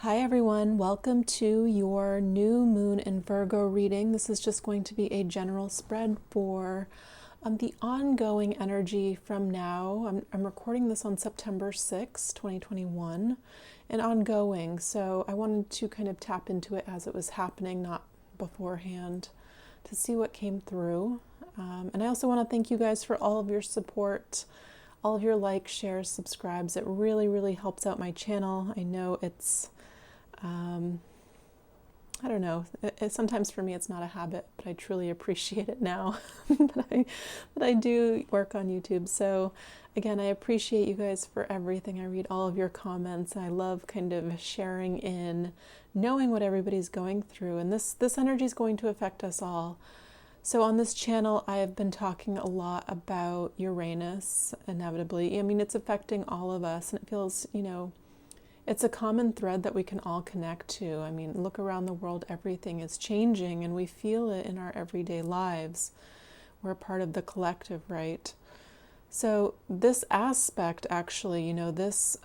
Hi everyone, welcome to your new moon in Virgo reading. This is just going to be a general spread for the ongoing energy from now. I'm recording this on September 6, 2021, and ongoing. So I wanted to kind of tap into it as it was happening, not beforehand, to see what came through. And I also want to thank you guys for all of your support, all of your likes, shares, subscribes. It really, really helps out my channel. I know it's I don't know. Sometimes for me it's not a habit, but I truly appreciate it now that I do work on YouTube. So again, I appreciate you guys for everything. I read all of your comments, and I love kind of sharing in knowing what everybody's going through. And this energy is going to affect us all. So on this channel, I have been talking a lot about Uranus, inevitably. I mean, it's affecting all of us, and it feels, it's a common thread that we can all connect to. I mean, look around the world, everything is changing, and we feel it in our everyday lives. We're a part of the collective, right? So this aspect, actually, this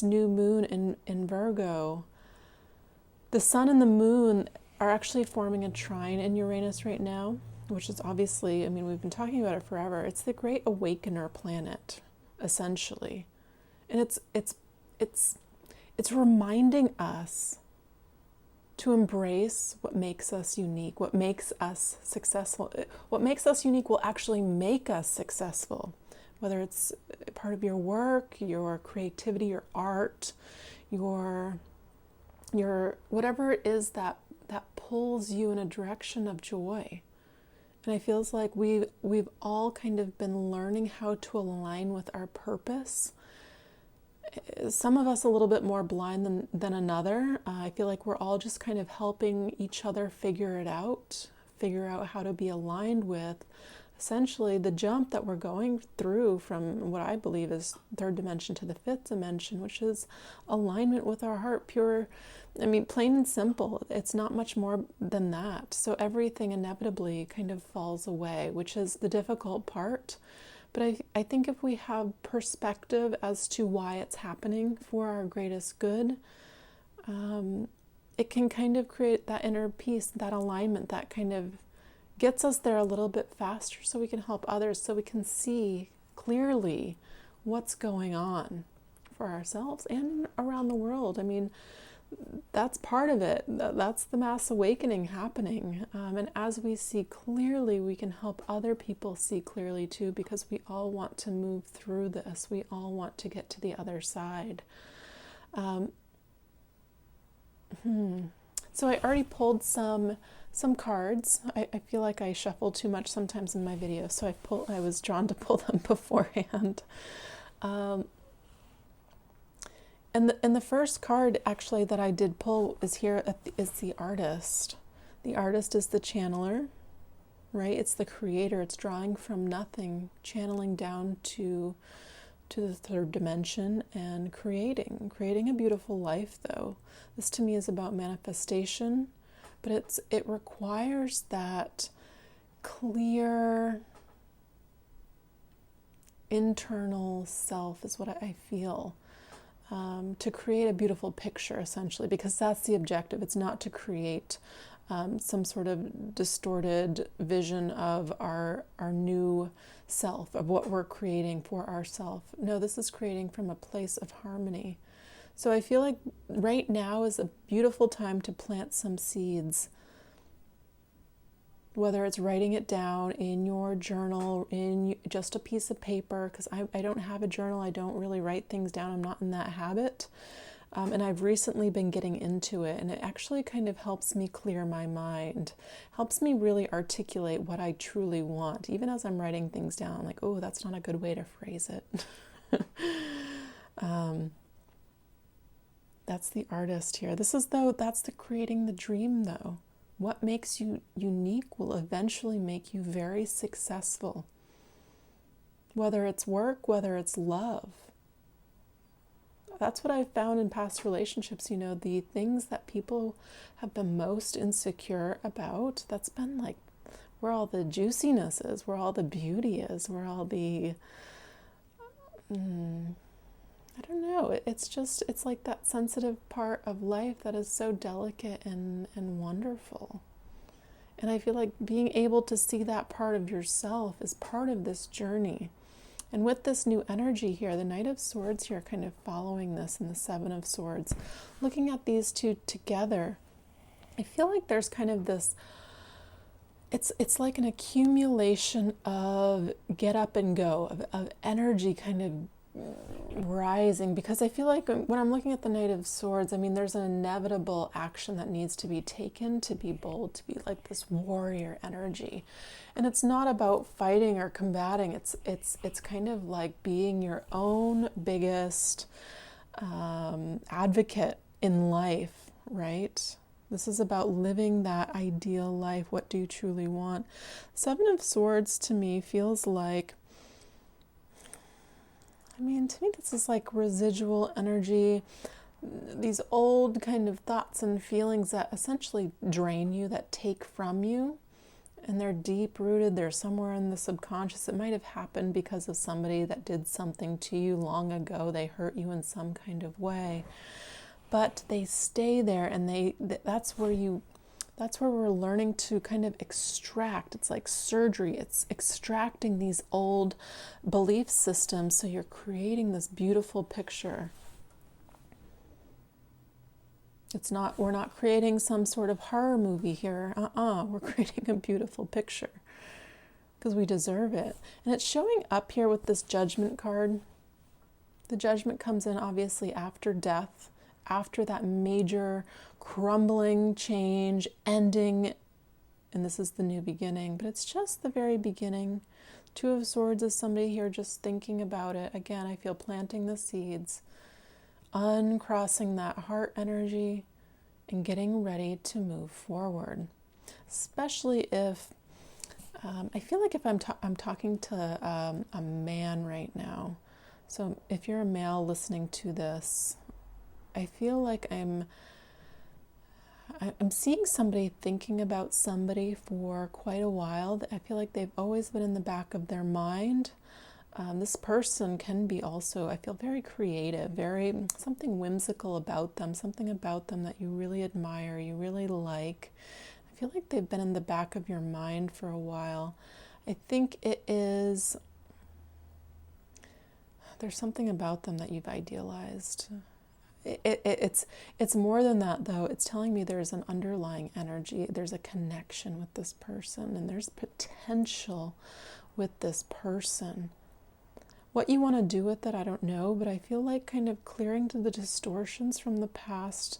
new moon in Virgo, the sun and the moon are actually forming a trine in Uranus right now, which is obviously, I mean, we've been talking about it forever. It's the great awakener planet, essentially. And it's reminding us to embrace what makes us unique, what makes us successful. What makes us unique will actually make us successful, whether it's part of your work, your creativity, your art, your whatever it is that pulls you in a direction of joy. And it feels like we've all kind of been learning how to align with our purpose. Some of us a little bit more blind than another. I feel like we're all just kind of helping each other figure out how to be aligned with essentially the jump that we're going through from what I believe is third dimension to the fifth dimension, which is alignment with our heart, pure, I mean, plain and simple. It's not much more than that. So everything inevitably kind of falls away, which is the difficult part. But I think if we have perspective as to why it's happening for our greatest good, it can kind of create that inner peace, that alignment, that kind of gets us there a little bit faster so we can help others, so we can see clearly what's going on for ourselves and around the world. I mean, that's part of it. That's the mass awakening happening. And as we see clearly, we can help other people see clearly too, because we all want to move through this. We all want to get to the other side. So I already pulled some cards. I feel like I shuffle too much sometimes in my videos, so I was drawn to pull them beforehand. And the first card actually that I did pull is is the artist. The artist is the channeler, right? It's the creator. It's drawing from nothing, channeling down to the third dimension and creating a beautiful life. Though this to me is about manifestation, but it requires that clear internal self is what I feel. To create a beautiful picture, essentially, because that's the objective. It's not to create some sort of distorted vision of our new self, of what we're creating for ourselves. No, this is creating from a place of harmony. So I feel like right now is a beautiful time to plant some seeds, whether it's writing it down in your journal, in just a piece of paper, because I don't have a journal. I don't really write things down. I'm not in that habit. And I've recently been getting into it, and it actually kind of helps me clear my mind, helps me really articulate what I truly want. Even as I'm writing things down, like, oh, that's not a good way to phrase it. That's the artist here. That's the creating the dream, though. What makes you unique will eventually make you very successful. Whether it's work, whether it's love. That's what I've found in past relationships. The things that people have been most insecure about, that's been like where all the juiciness is, where all the beauty is, where all the, I don't know, it's like that sensitive part of life that is so delicate and wonderful. And I feel like being able to see that part of yourself is part of this journey. And with this new energy here, the Knight of Swords here kind of following this, and the Seven of Swords, looking at these two together, I feel like there's kind of this, it's like an accumulation of get up and go, of energy kind of rising, because I feel like when I'm looking at the Knight of Swords, I mean, there's an inevitable action that needs to be taken, to be bold, to be like this warrior energy. And it's not about fighting or combating. It's kind of like being your own biggest advocate in life, right? This is about living that ideal life. What do you truly want? Seven of Swords to me feels like, I mean, to me, this is like residual energy, these old kind of thoughts and feelings that essentially drain you, that take from you, and they're deep rooted. They're somewhere in the subconscious. It might have happened because of somebody that did something to you long ago. They hurt you in some kind of way, but they stay there, and that's where we're learning to kind of extract. It's like surgery. It's extracting these old belief systems, so you're creating this beautiful picture. We're not creating some sort of horror movie here. We're creating a beautiful picture because we deserve it. And it's showing up here with this Judgment card. The Judgment comes in obviously after death, after that major crumbling change, ending, and this is the new beginning, but it's just the very beginning. Two of Swords is somebody here just thinking about it. Again, I feel planting the seeds, uncrossing that heart energy, and getting ready to move forward. Especially if, I feel like if I'm talking to a man right now. So if you're a male listening to this, I feel like I'm seeing somebody thinking about somebody for quite a while. I feel like they've always been in the back of their mind. This person can be also, I feel, very creative, very something whimsical about them, something about them that you really admire, you really like. I feel like they've been in the back of your mind for a while. I think there's something about them that you've idealized. It's more than that, though. It's telling me there's an underlying energy, there's a connection with this person, and there's potential with this person. What you want to do with it, I don't know, but I feel like kind of clearing to the distortions from the past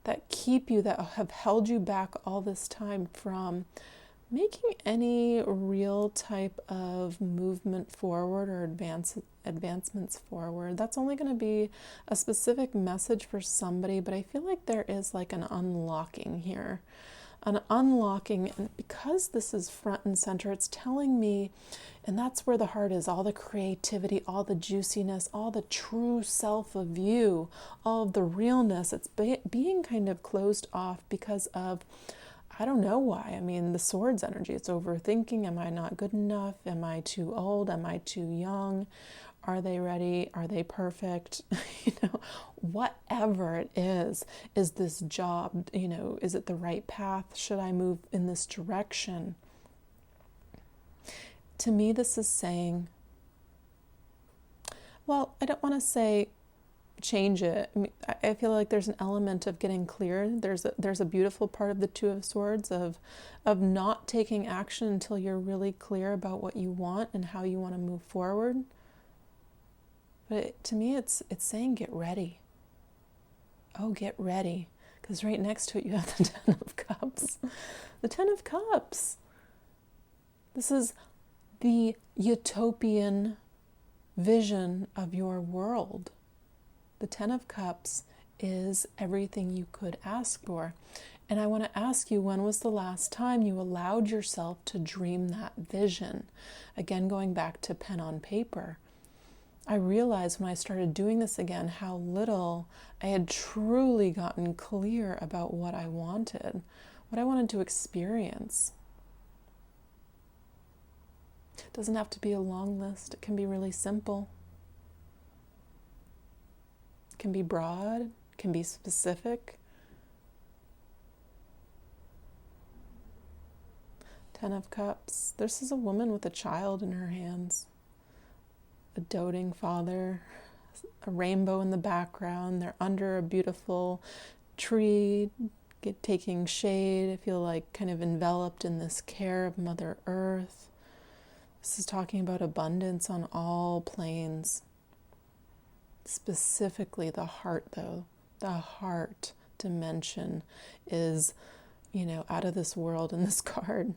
that keep you, that have held you back all this time from making any real type of movement forward or advancements forward. That's only going to be a specific message for somebody, but I feel like there is like an unlocking here. An unlocking, and because this is front and center, it's telling me, and that's where the heart is, all the creativity, all the juiciness, all the true self of you, all of the realness. It's being kind of closed off because of, I don't know why. I mean, the Swords energy, it's overthinking. Am I not good enough? Am I too old? Am I too young? Are they ready? Are they perfect? Whatever it is this job, is it the right path? Should I move in this direction? To me, this is saying, well, I don't want to say change it. I mean, I feel like there's an element of getting clear. There's a beautiful part of the Two of Swords of not taking action until you're really clear about what you want and how you want to move forward. But to me, it's saying get ready. Oh, get ready. Because right next to it, you have the Ten of Cups. The Ten of Cups. This is the utopian vision of your world. The Ten of Cups is everything you could ask for. And I want to ask you, when was the last time you allowed yourself to dream that vision? Again, going back to pen on paper. I realized when I started doing this again how little I had truly gotten clear about what I wanted to experience. It doesn't have to be a long list. It can be really simple. can be broad, can be specific. 10 of Cups. This is a woman with a child in her hands. A doting father, a rainbow in the background. They're under a beautiful tree, taking shade. I feel like kind of enveloped in this care of Mother Earth. This is talking about abundance on all planes. Specifically the heart, though. The heart dimension is, out of this world in this card.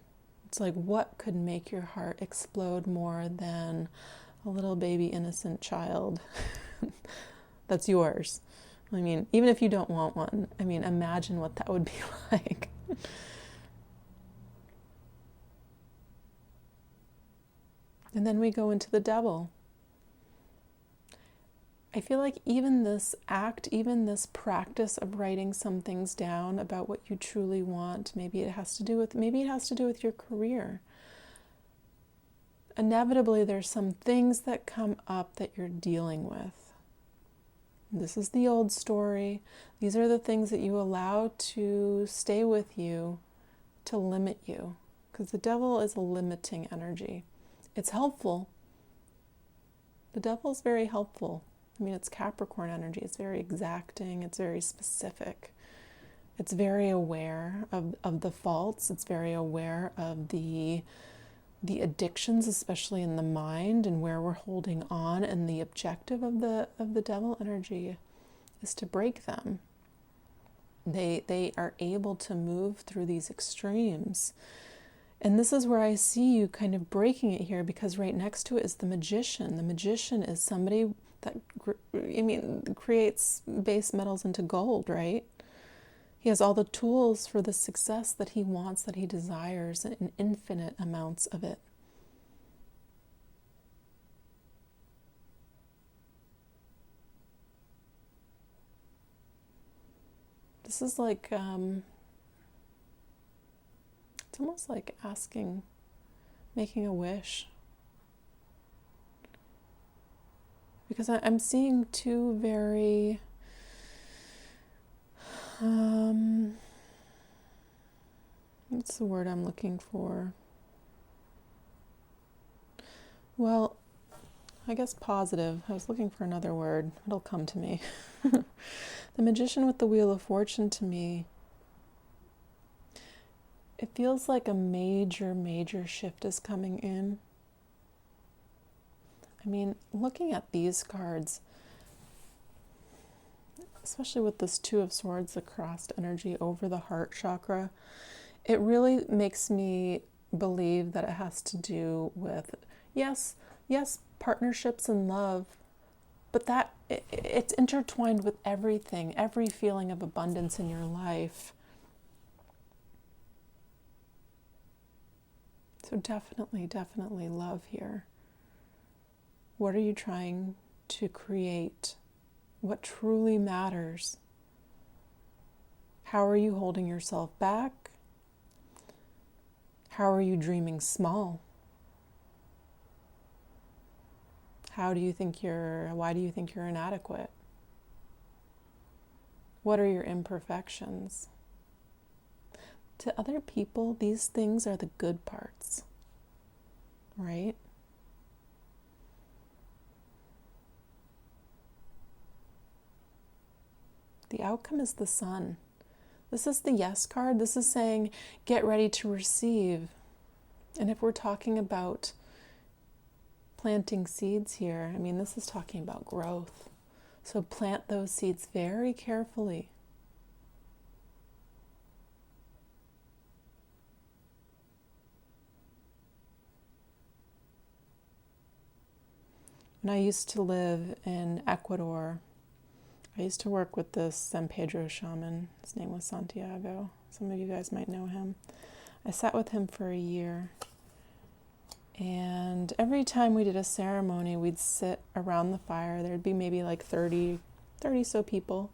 It's like, what could make your heart explode more than a little baby innocent child that's yours? I mean, even if you don't want one, imagine what that would be like. And then we go into the Devil. I feel like even this act, even this practice of writing some things down about what you truly want, maybe it has to do with your career. Inevitably, there's some things that come up that you're dealing with. This is the old story. These are the things that you allow to stay with you, to limit you. Because the Devil is a limiting energy. It's helpful. The Devil is very helpful. It's Capricorn energy. It's very exacting. It's very specific. It's very aware of the faults. It's very aware of the addictions, especially in the mind, and where we're holding on. And the objective of the Devil energy is to break them. They are able to move through these extremes. And this is where I see you kind of breaking it here, because right next to it is the Magician. The Magician is somebody that creates base metals into gold, right? He has all the tools for the success that he wants, that he desires, in infinite amounts of it. This is like, it's almost like making a wish. Because I'm seeing two very, what's the word I'm looking for? Well, I guess positive. I was looking for another word. It'll come to me. The Magician with the Wheel of Fortune, to me, it feels like a major, major shift is coming in. Looking at these cards, especially with this Two of Swords, the crossed energy over the heart chakra, it really makes me believe that it has to do with, yes, partnerships and love, but that it's intertwined with everything, every feeling of abundance in your life. So definitely love here. What are you trying to create? What truly matters? How are you holding yourself back? How are you dreaming small? Why do you think you're inadequate? What are your imperfections? To other people, these things are the good parts, right? The outcome is the Sun. This is the Yes card. This is saying, get ready to receive. And if we're talking about planting seeds here, this is talking about growth. So plant those seeds very carefully. When I used to live in Ecuador, I used to work with this San Pedro shaman. His name was Santiago. Some of you guys might know him. I sat with him for a year. And every time we did a ceremony, we'd sit around the fire. There'd be maybe like 30 so people.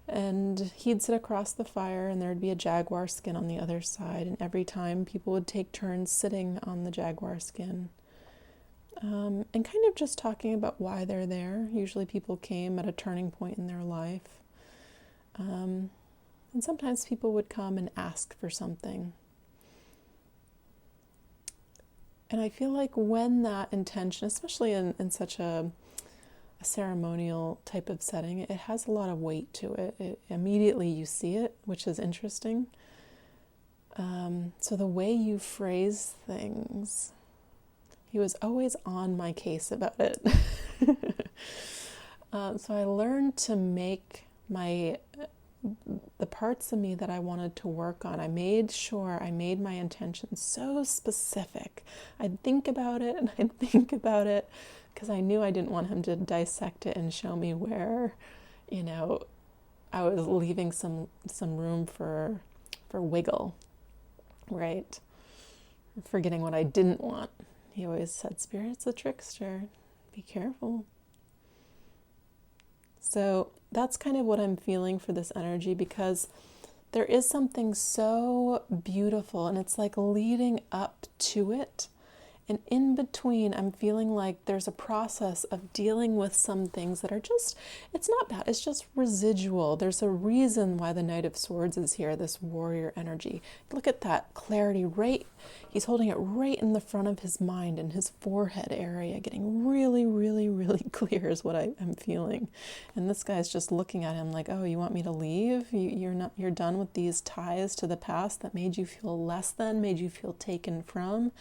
And he'd sit across the fire, and there'd be a jaguar skin on the other side. And every time, people would take turns sitting on the jaguar skin. and kind of just talking about why they're there. Usually people came at a turning point in their life. And sometimes people would come and ask for something. And I feel like when that intention, especially in such a ceremonial type of setting, it has a lot of weight to it. Immediately you see it, which is interesting. So the way you phrase things, he was always on my case about it. So I learned to make the parts of me that I wanted to work on. I made sure I made my intention so specific. I'd think about it and I'd think about it because I knew I didn't want him to dissect it and show me where, I was leaving some room for wiggle, right? Forgetting what I didn't want. He always said, Spirit's a trickster. Be careful. So that's kind of what I'm feeling for this energy, because there is something so beautiful and it's like leading up to it. And in between, I'm feeling like there's a process of dealing with some things that are just, it's not bad, it's just residual. There's a reason why the Knight of Swords is here, this warrior energy. Look at that clarity right, he's holding it right in the front of his mind and his forehead area, getting really, really, really clear is what I'm feeling. And this guy's just looking at him like, oh, you want me to leave? You're done with these ties to the past that made you feel less than, made you feel taken from,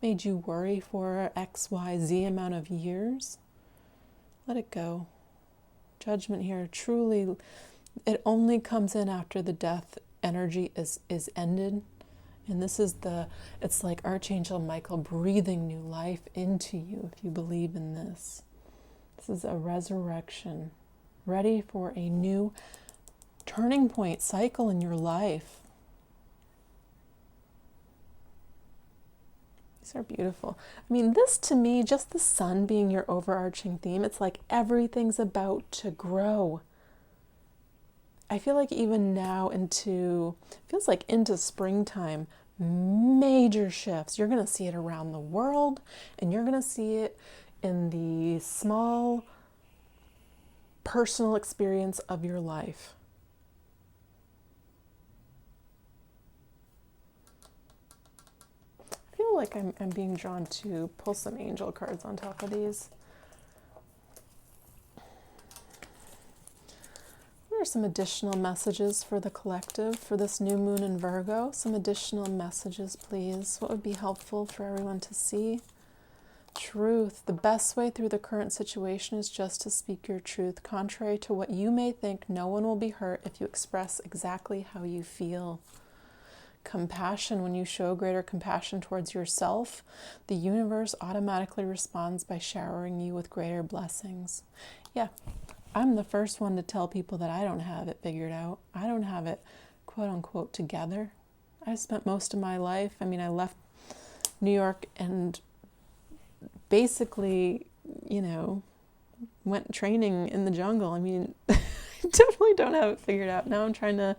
made you worry for XYZ amount of years. Let it go. Judgment here, truly, it only comes in after the death energy is ended. And this is it's like Archangel Michael breathing new life into you if you believe in this. This is a resurrection, ready for a new turning point cycle in your life. These are beautiful. I mean, this to me, just the sun being your overarching theme, it's like everything's about to grow. I feel like even now feels like into springtime, major shifts. You're going to see it around the world, and you're going to see it in the small personal experience of your life. I feel like I'm being drawn to pull some angel cards on top of these. What are some additional messages for the collective for this new moon in Virgo? Some additional messages, please. What would be helpful for everyone to see? Truth. The best way through the current situation is just to speak your truth. Contrary to what you may think, no one will be hurt if you express exactly how you feel. Compassion. When you show greater compassion towards yourself, the universe automatically responds by showering you with greater blessings. Yeah, I'm the first one to tell people that I don't have it figured out. I don't have it, quote unquote, together. I spent most of my life, I left New York and basically, went training in the jungle. I definitely don't have it figured out. Now I'm trying to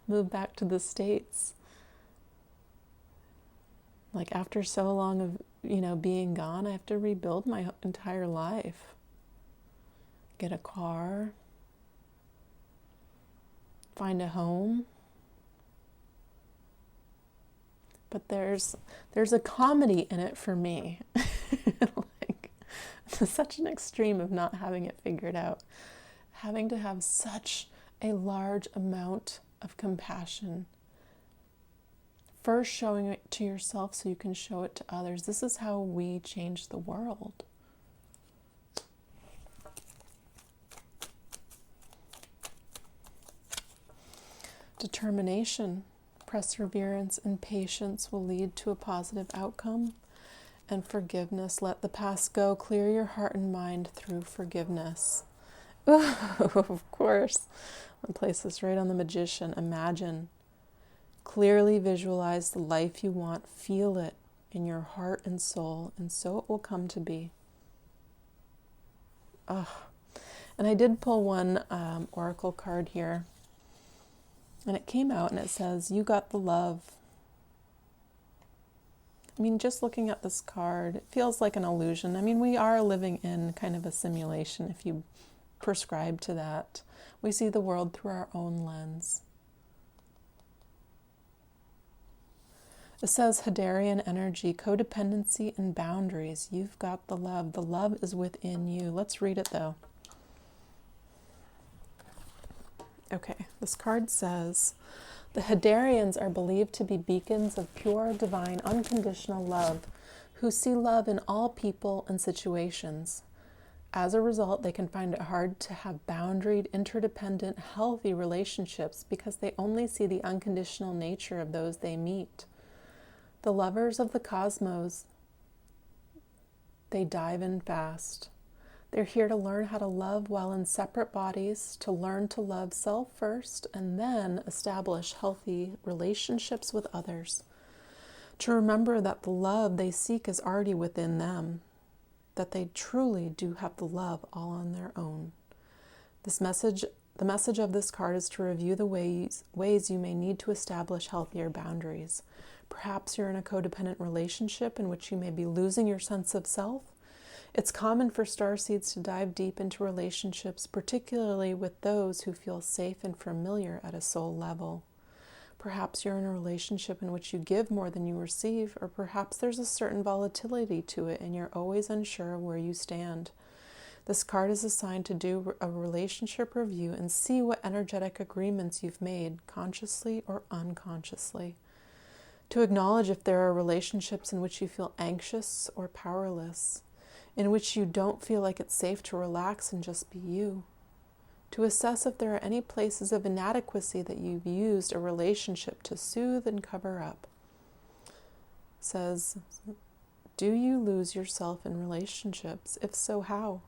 move back to the States. Like after so long of, being gone, I have to rebuild my entire life. Get a car, find a home. But there's a comedy in it for me. Like, it's such an extreme of not having it figured out. Having to have such a large amount of compassion. First showing it to yourself so you can show it to others. This is how we change the world. Determination, perseverance, and patience will lead to a positive outcome. And forgiveness. Let the past go. Clear your heart and mind through forgiveness. Ooh, of course. I'll place this right on the Magician. Imagine. Clearly visualize the life you want. Feel it in your heart and soul, and so it will come to be. And I did pull one oracle card here, and it came out and it says, you got the love. I mean, just looking at this card, it feels like an illusion. I mean, we are living in kind of a simulation if you prescribe to that. We see the world through our own lens. It says Hadarian energy, codependency and boundaries. You've got the love. The love is within you. Let's read it though. Okay, this card says, the Hadarians are believed to be beacons of pure, divine, unconditional love, who see love in all people and situations. As a result, they can find it hard to have boundaried, interdependent, healthy relationships because they only see the unconditional nature of those they meet. The lovers of the cosmos, they dive in fast. They're here to learn how to love while in separate bodies, to learn to love self first, and then establish healthy relationships with others. To remember that the love they seek is already within them, that they truly do have the love all on their own. The message of this card is to review the ways you may need to establish healthier boundaries. Perhaps you're in a codependent relationship in which you may be losing your sense of self. It's common for starseeds to dive deep into relationships, particularly with those who feel safe and familiar at a soul level. Perhaps you're in a relationship in which you give more than you receive, or perhaps there's a certain volatility to it and you're always unsure of where you stand. This card is assigned to do a relationship review and see what energetic agreements you've made, consciously or unconsciously. To acknowledge if there are relationships in which you feel anxious or powerless, in which you don't feel like it's safe to relax and just be you. To assess if there are any places of inadequacy that you've used a relationship to soothe and cover up. It says, do you lose yourself in relationships? If so, how?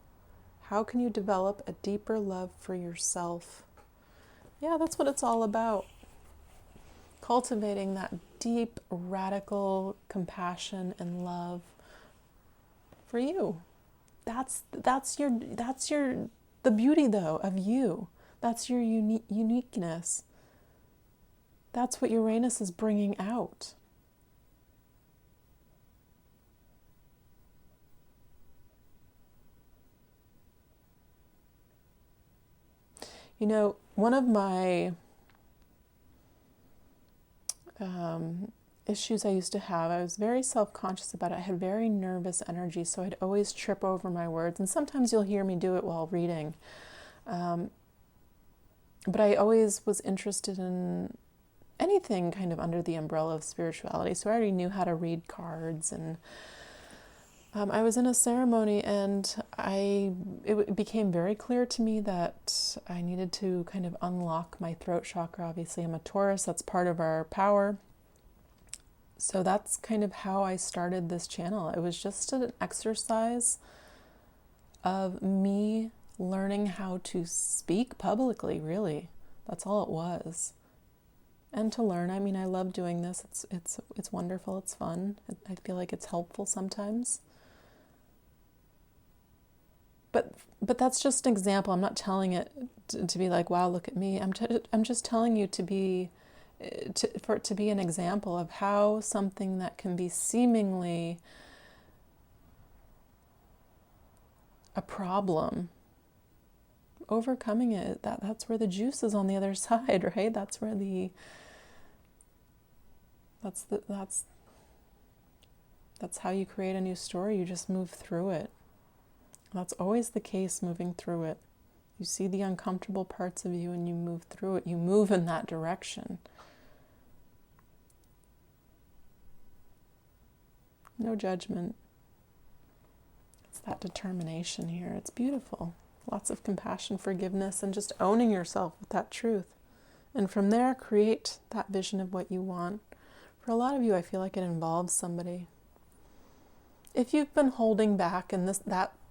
How can you develop a deeper love for yourself? Yeah, that's what it's all about. Cultivating that deep, radical compassion and love for you. That's the beauty though of you. That's your uniqueness. That's what Uranus is bringing out. You know, one of my issues I used to have, I was very self-conscious about it. I had very nervous energy, so I'd always trip over my words. And sometimes you'll hear me do it while reading. But I always was interested in anything kind of under the umbrella of spirituality. So I already knew how to read cards. And I was in a ceremony and it became very clear to me that I needed to kind of unlock my throat chakra. Obviously, I'm a Taurus. That's part of our power. So that's kind of how I started this channel. It was just an exercise of me learning how to speak publicly, really. That's all it was. And to learn, I mean, I love doing this. It's wonderful, it's fun. I feel like it's helpful sometimes. But that's just an example. I'm not telling it to be like, wow, look at me. I'm just telling you for it to be an example of how something that can be seemingly a problem, overcoming it, that's where the juice is on the other side, right? That's where that's how you create a new story. You just move through it. That's always the case, moving through it. You see the uncomfortable parts of you and you move through it. You move in that direction. No judgment. It's that determination here. It's beautiful. Lots of compassion, forgiveness, and just owning yourself with that truth. And from there, create that vision of what you want. For a lot of you, I feel like it involves somebody. If you've been holding back and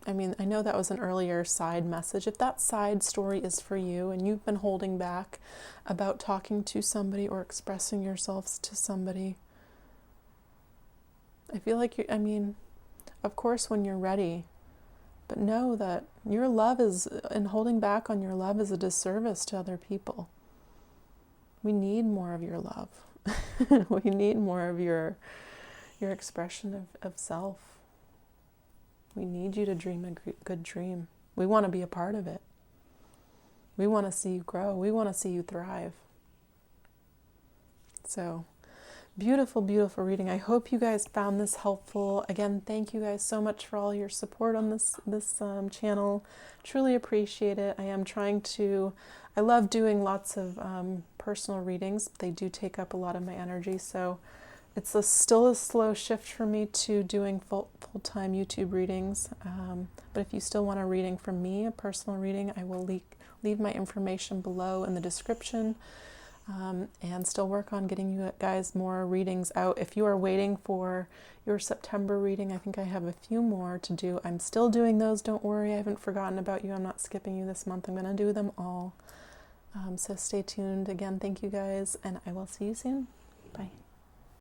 I know that was an earlier side message. If that side story is for you and you've been holding back about talking to somebody or expressing yourselves to somebody, I feel like of course when you're ready, but know that your love and holding back on your love is a disservice to other people. We need more of your love. We need more of your your expression of self. We need you to dream a good dream. We want to be a part of it. We want to see you grow. We want to see you thrive. So, beautiful, beautiful reading. I hope you guys found this helpful. Again, thank you guys so much for all your support on this channel. Truly appreciate it. I love doing lots of personal readings. They do take up a lot of my energy, so it's still a slow shift for me to doing full-time YouTube readings. But if you still want a reading from me, a personal reading, I will leave my information below in the description. And still work on getting you guys more readings out. If you are waiting for your September reading, I think I have a few more to do. I'm still doing those. Don't worry, I haven't forgotten about you. I'm not skipping you this month. I'm going to do them all. So stay tuned. Again, thank you guys, and I will see you soon. Bye.